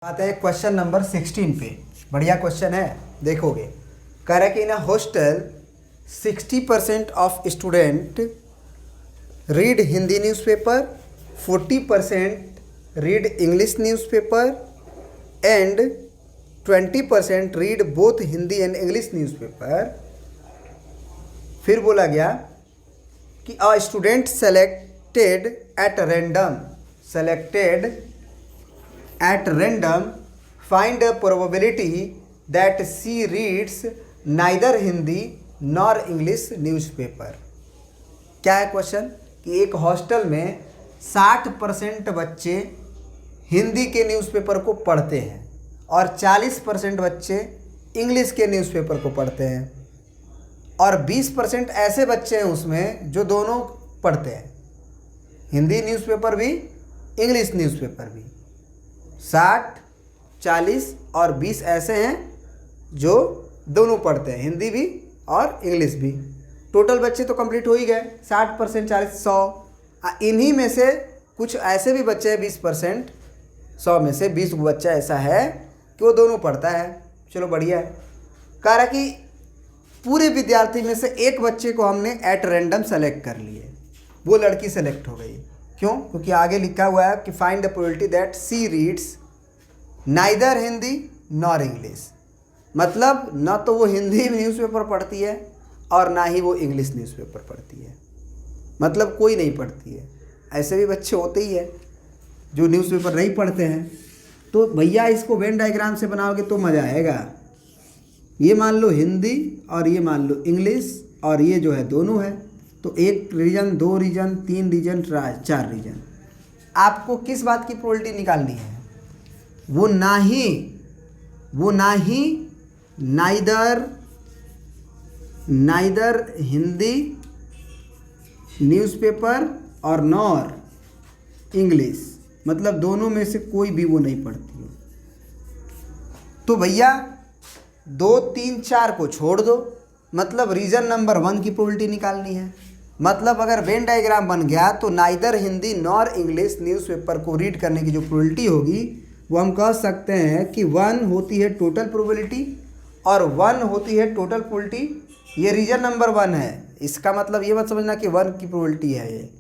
आते हैं question number 16 पे। बढ़िया क्वेश्चन है, देखोगे। कह रहा है कि in a hostel 60% of student read Hindi newspaper, 40% read English newspaper and 20% read both Hindi and English newspaper. फिर बोला गया कि a student selected at random find a probability that she reads neither Hindi nor English newspaper. क्या है question कि एक hostel में 60% बच्चे हिंदी के न्यूज़पेपर को पढ़ते हैं और 40% बच्चे इंग्लिश के न्यूज़पेपर को पढ़ते हैं और 20% ऐसे बच्चे हैं उसमें जो दोनों पढ़ते हैं, हिंदी न्यूज़पेपर भी इंग्लिश न्यूज़पेपर भी। 60, 40 और 20 ऐसे हैं जो दोनों पढ़ते हैं, हिंदी भी और इंग्लिश भी। टोटल बच्चे तो कंप्लीट हो ही गए, 60%, 40, 100। इन्हीं में से कुछ ऐसे भी बच्चे हैं 20%, 100 में से 20 बच्चा ऐसा है कि वो दोनों पढ़ता है। चलो बढ़िया है। कह रहा कि पूरे विद्यार्थी में से एक बच्चे को हमने एट रैंडम सेलेक्ट कर लिए, वो लड़की सेलेक्ट हो गई। क्यों? क्योंकि आगे लिखा हुआ है कि find the probability that she reads neither Hindi nor English. मतलब न तो वो हिंदी न्यूज़पेपर पढ़ती है और ना ही वो इंग्लिश न्यूज़पेपर पढ़ती है, मतलब कोई नहीं पढ़ती है। ऐसे भी बच्चे होते ही है जो न्यूज़पेपर नहीं पढ़ते हैं। तो भैया इसको वेन डायग्राम से बनाओगे तो मज़ा आएगा। ये मान लो हिंदी और ये मान लो इंग्लिश और ये जो है दोनों है, तो 1 रीजन, 2 रीजन, 3 रीजन, 4 रीजन। आपको किस बात की प्रोबेबिलिटी निकालनी है? वो ना ही नाइदर हिंदी न्यूज़पेपर और नॉर इंग्लिश, मतलब दोनों में से कोई भी वो नहीं पढ़ती है। तो भैया 2, 3, 4 को छोड़ दो, मतलब रीजन नंबर 1 की प्रोबेबिलिटी निकालनी है। मतलब अगर वेन डायग्राम बन गया तो neither Hindi nor English newspaper को रीड करने की जो प्रोबेबिलिटी होगी वो हम कह सकते हैं कि 1 होती है टोटल प्रोबेबिलिटी और 1 होती है टोटल प्रोबेबिलिटी। ये रीजन नंबर 1 है, इसका मतलब ये मत समझना कि 1 की प्रोबेबिलिटी है। ये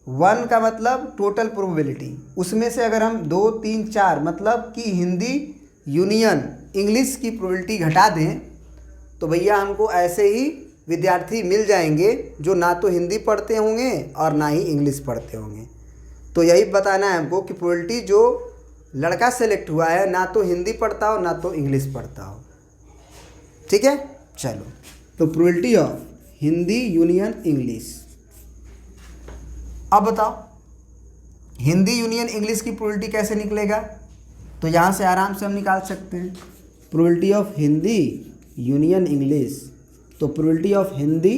1 का मतलब टोटल प्रोबेबिलिटी। उसमें से अगर हम 2, 3, 4 मतलब कि हिंदी यूनियन इंग्लिश की प्रोबेबिलिटी घटा दें तो भैया हमको ऐसे ही विद्यार्थी मिल जाएंगे जो ना तो हिंदी पढ़ते होंगे और ना ही इंग्लिश पढ़ते होंगे। तो यही बताना है हमको कि प्रोबेबिलिटी जो लड़का सेलेक्ट हुआ है ना तो हिंदी पढ़ता हो ना तो इंग्लिश पढ़ता हो। ठीक है, चलो। तो probability of Hindi union English. अब बताओ हिंदी यूनियन इंग्लिश की प्रोबेबिलिटी कैसे निकलेगा? तो यहाँ से आराम से हम निकाल सकते हैं probability of Hindi union English. तो probability of Hindi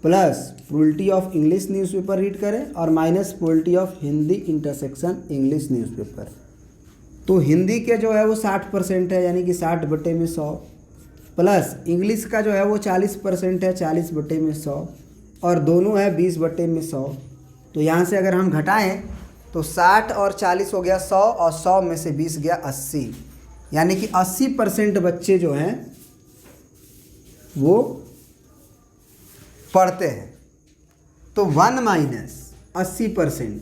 plus probability of English newspaper read करें और minus probability of Hindi intersection English newspaper. तो हिंदी के जो है वो 60% है, यानी कि 60/100, प्लस इंग्लिश का जो है वो 40% है, 40/100, और दोनों है 20/100। तो यहाँ से अगर हम घटाएं तो 60 और 40 हो गया 100 और 100 में से 20 गया 80, यानी कि 80% बच्चे जो हैं वो पढ़ते हैं। तो 1 माइनस 80%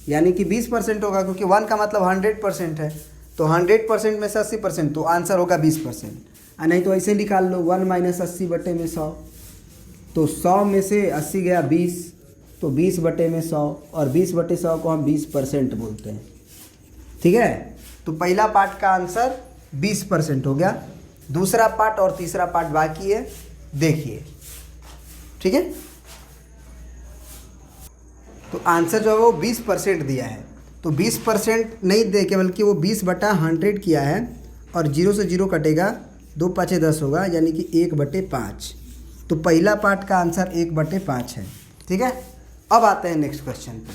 यानी कि 20% होगा, क्योंकि 1 का मतलब 100% है। तो 100% में से 80%, तो आंसर होगा 20%। नहीं तो ऐसे निकाल लो 1 माइनस 80/100। तो 100 में से 80 गया 20, तो 20/100 और 20/100 को हम 20% बोलते हैं। ठीक है, तो पहला पार्ट का आंसर 20% हो गया। दूसरा पार्ट और तीसरा पार्ट बाकी है, देखिए। ठीक है, तो आंसर जो है वो 20% दिया है। तो 20% नहीं दे के बल्कि वो 20/100 किया है और 0 से 0 कटेगा, 2 5 10 होगा, यानी कि 1/5। तो पहला पार्ट का आंसर 1/5 है। ठीक है, अब आते हैं नेक्स्ट क्वेश्चन पे।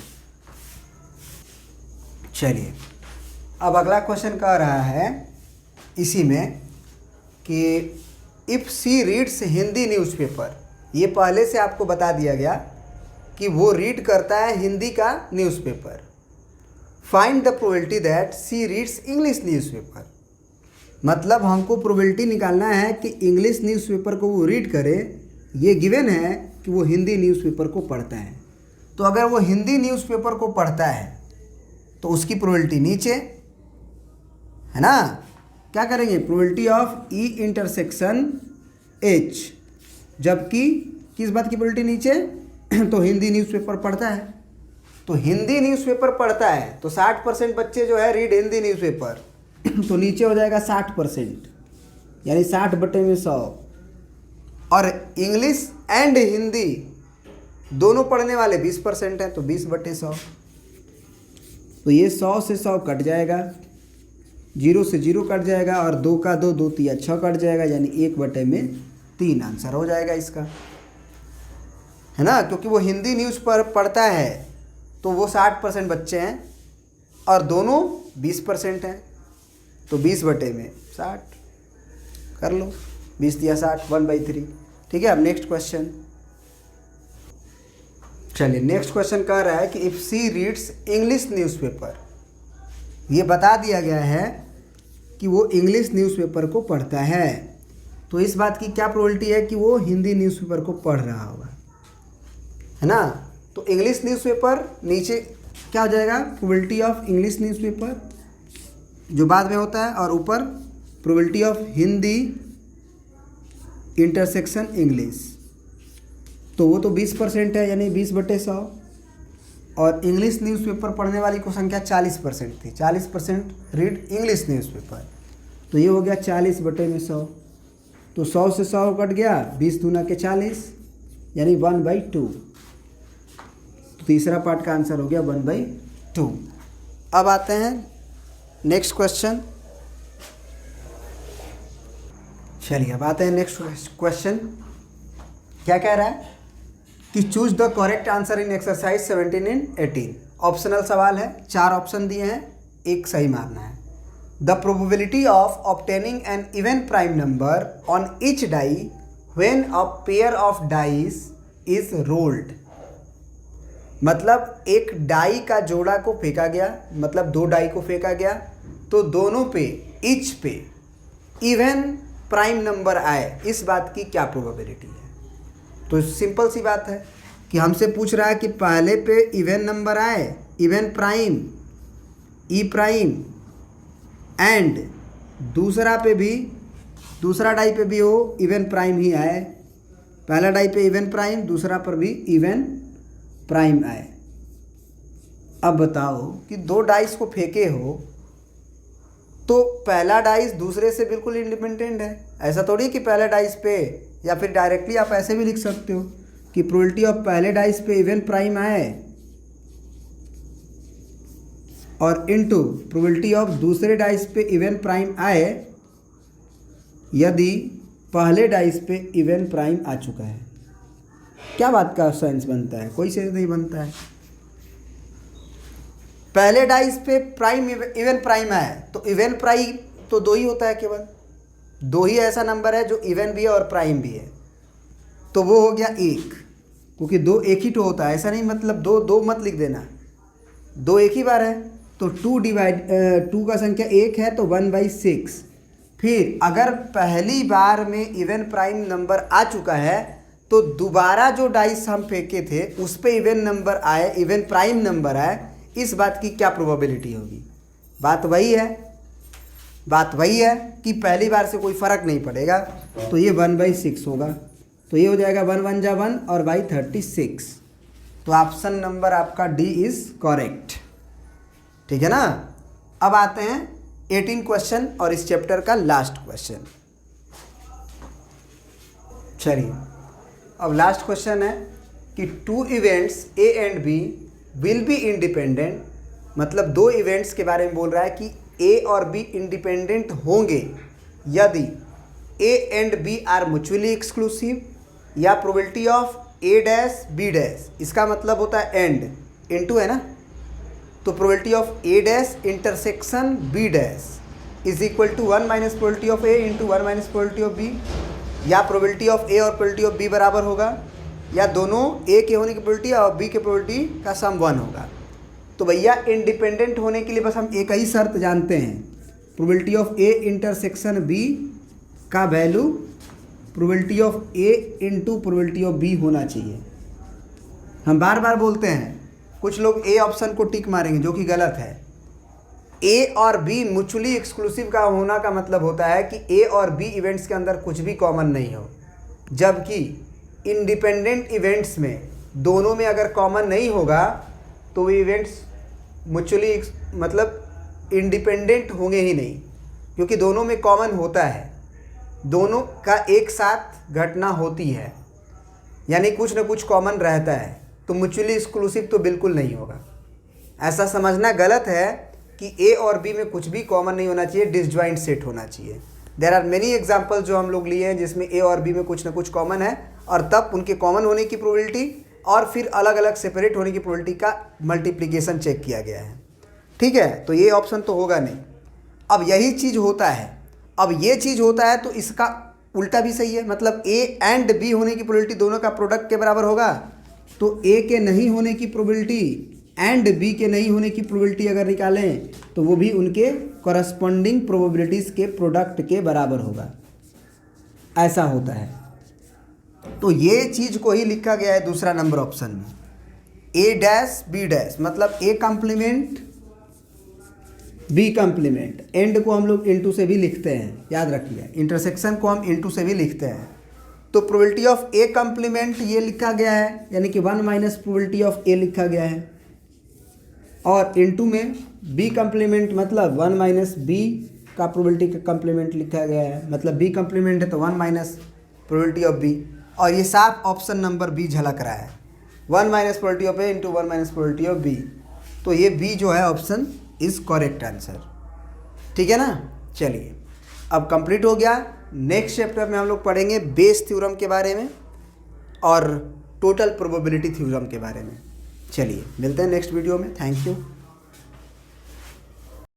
चलिए, अब अगला क्वेश्चन कह रहा है इसी में कि if she reads Hindi newspaper. ये पहले से आपको बता दिया गया कि वो रीड करता है हिंदी का newspaper. Find the probability that she reads English newspaper. मतलब हमको प्रोबेबिलिटी निकालना है कि इंग्लिश न्यूज़पेपर को वो रीड करे। ये गिवन है कि वो हिंदी न्यूज़पेपर को पढ़ता है। तो अगर वो हिंदी न्यूज़पेपर को पढ़ता है तो उसकी प्रोबेबिलिटी नीचे है ना। क्या करेंगे, probability of E intersection H, जबकि किस बात की प्रोबेबिलिटी नीचे तो हिंदी न्यूज़पेपर पढ़ता है। तो हिंदी न्यूज़पेपर पढ़ता है तो 60% बच्चे जो है रीड हिंदी न्यूज़पेपर तो नीचे हो जाएगा 60%, यानी 60/100। और इंग्लिश एंड हिंदी दोनों पढ़ने वाले 20% हैं तो 20/100। तो ये 100 से 100 कट जाएगा, 0 से 0 कट जाएगा और 2 का 2, 2 तिया 6 कट जाएगा, यानी 1/3 आंसर हो जाएगा इसका, है ना। क्योंकि वो हिंदी न्यूज़ पर पढ़ता है तो वो 60% बच्चे हैं और दोनों 20% हैं, तो 20/60 कर लो, 20 तिया 60, 1/3। ठीक है। अब नेक्स्ट क्वेश्चन, चलिए नेक्स्ट क्वेश्चन कह रहा है कि if she reads English newspaper, ये बता दिया गया है कि वो इंग्लिश न्यूज़पेपर को पढ़ता है, तो इस बात की क्या प्रोबेबिलिटी है कि वो हिंदी न्यूज़पेपर को पढ़ रहा होगा, है ना। तो इंग्लिश न्यूज़पेपर नीचे क्या हो जाएगा, प्रोबेबिलिटी ऑफ इंग्लिश न्यूज़पेपर जो बाद में होता है, और ऊपर probability of Hindi intersection English, तो वो तो 20% है, यानी 20/100। और इंग्लिश न्यूज़पेपर पढ़ने वाली को संख्या 40% थी, 40% रीड इंग्लिश न्यूज़पेपर, तो ये हो गया 40/100। तो 100 से 100 कट गया, 20 दूना के 40, यानी 1/2। तो तीसरा पार्ट का आंसर हो गया 1/2। अब आते हैं नेक्स्ट क्वेश्चन। चलिए अब आते हैं नेक्स्ट क्वेश्चन। क्या कह रहा है कि choose the correct answer in exercise 17 and 18। Optional सवाल है, 4 ऑप्शन दिए हैं, एक सही मारना है। The probability of obtaining an even prime number on each die when a pair of dice is rolled. मतलब एक डाई का जोड़ा को फेंका गया, मतलब 2 डाई को फेंका गया, तो दोनों पे, ईच पे इवन प्राइम नंबर आए, इस बात की क्या प्रोबेबिलिटी है। तो सिंपल सी बात है कि हमसे पूछ रहा है कि पहले पे इवन नंबर आए, even prime, E prime, and दूसरा पे भी, दूसरा डाई पे भी हो इवन प्राइम ही आए। पहला डाई पे इवन प्राइम, दूसरा पर भी इवन प्राइम आए। अब बताओ कि 2 डाइस को फेंके हो तो पहला डाइस दूसरे से बिल्कुल इंडिपेंडेंट है। ऐसा थोड़ी कि पहले डाइस पे, या फिर डायरेक्टली आप ऐसे भी लिख सकते हो कि प्रोबेबिलिटी ऑफ पहले डाइस पे इवन प्राइम आए और इनटू प्रोबेबिलिटी ऑफ दूसरे डाइस पे इवन प्राइम आए यदि पहले डाइस पे इवन प्राइम आ चुका है। क्या बात का सेंस बनता है, कोई सेंस नहीं बनता है। पहले डाइस पे प्राइम इवन प्राइम आया तो इवन प्राइम तो 2 ही होता है, केवल 2 ही ऐसा नंबर है जो इवन भी है और प्राइम भी है, तो वो हो गया 1, क्योंकि 2 एक ही तो होता है। ऐसा नहीं मतलब 2 मत लिख देना, 2 एक ही बार है, तो 2 का संख्या 1 है तो 1/6। फिर अगर पहली बार में इवन प्राइम नंबर आ चुका है तो दोबारा जो डाइस हम फेंके थे उस पे इवन नंबर आए, इवन प्राइम नंबर आए, इस बात की क्या प्रोबेबिलिटी होगी। बात वही है कि पहली बार से कोई फ़र्क नहीं पड़ेगा, तो ये 1/6 होगा। तो ये हो जाएगा 1 1 जा 1 और बाई 36। तो ऑप्शन नंबर आपका डी इज़ करेक्ट। ठीक है ना। अब आते हैं 18 क्वेश्चन और इस चैप्टर का लास्ट क्वेश्चन। चलिए अब लास्ट क्वेश्चन है कि 2 events A and B will be independent. मतलब 2 इवेंट्स के बारे में बोल रहा है कि ए और बी इंडिपेंडेंट होंगे यदि A and B are mutually exclusive, या probability of A dash B dash, इसका मतलब होता है एंड, इनटू है ना, तो probability of A dash intersection B dash is equal to 1 minus probability of A into 1 minus probability of B, या probability of A और प्रोबेबिलिटी ऑफ बी बराबर होगा, या दोनों ए के होने की प्रोबेबिलिटी और बी के प्रोबेबिलिटी का सम 1 होगा। तो भैया इंडिपेंडेंट होने के लिए बस हम एक ही शर्त जानते हैं, probability of A intersection B का value probability of A into probability of B होना चाहिए। हम बार बार बोलते हैं, कुछ लोग ए ऑप्शन को टिक मारेंगे जो कि गलत है। ए और बी म्यूचुअली एक्सक्लूसिव का होना का मतलब होता है कि ए और बी इवेंट्स के अंदर कुछ भी कॉमन नहीं हो, जबकि इंडिपेंडेंट इवेंट्स में दोनों में अगर कॉमन नहीं होगा तो वो इवेंट्स म्यूचुअली मतलब इंडिपेंडेंट होंगे ही नहीं, क्योंकि दोनों में कॉमन होता है, दोनों का एक साथ घटना होती है, यानी कुछ न कुछ कॉमन रहता है, तो म्यूचुअली एक्सक्लूसिव तो बिल्कुल नहीं होगा। ऐसा समझना गलत है कि ए और बी में कुछ भी कॉमन नहीं होना चाहिए, डिसजॉइंट सेट होना चाहिए। देयर आर मेनी एग्जाम्पल्स जो हम लोग लिए हैं जिसमें ए और बी में कुछ ना कुछ कॉमन है, और तब उनके कॉमन होने की प्रोबेबिलिटी और फिर अलग अलग सेपरेट होने की प्रोबेबिलिटी का मल्टीप्लिकेशन चेक किया गया है। ठीक है, तो ये ऑप्शन तो होगा नहीं। अब यही चीज़ होता है, अब ये चीज़ होता है तो इसका उल्टा भी सही है, मतलब ए एंड बी होने की प्रोबेबिलिटी दोनों का प्रोडक्ट के बराबर होगा, तो ए के नहीं होने की प्रोबेबिलिटी एंड बी के नहीं होने की प्रोबेबिलिटी अगर निकालें तो वो भी उनके कॉरस्पॉन्डिंग प्रोबेबिलिटीज़ के प्रोडक्ट के बराबर होगा। ऐसा होता है, तो ये चीज़ को ही लिखा गया है दूसरा नंबर ऑप्शन में, ए डैश बी डैश, मतलब A complement B complement. And को हम लोग इनटू से भी लिखते हैं, याद रखिए, इंटरसेक्शन को हम इनटू से भी लिखते हैं। तो प्रोबेबिलिटी ऑफ ए कॉम्प्लीमेंट ये लिखा गया है, यानी कि 1 माइनस प्रोबेबिलिटी ऑफ ए लिखा गया है, और इनटू में बी कॉम्प्लीमेंट मतलब 1 माइनस बी का प्रोबेबिलिटी का कॉम्प्लीमेंट लिखा गया है, मतलब बी कॉम्प्लीमेंट है तो 1 माइनस प्रोबेबिलिटी ऑफ बी, और ये साफ ऑप्शन नंबर बी झलक रहा है, 1 minus probability of A into 1 minus probability of B. तो ये बी जो है ऑप्शन इज़ करेक्ट आंसर। ठीक है ना, चलिए अब कंप्लीट हो गया। नेक्स्ट चैप्टर में हम लोग पढ़ेंगे बेस थ्योरम के बारे में और टोटल प्रोबेबिलिटी थ्योरम के बारे में। चलिए मिलते हैं नेक्स्ट वीडियो में। Thank you.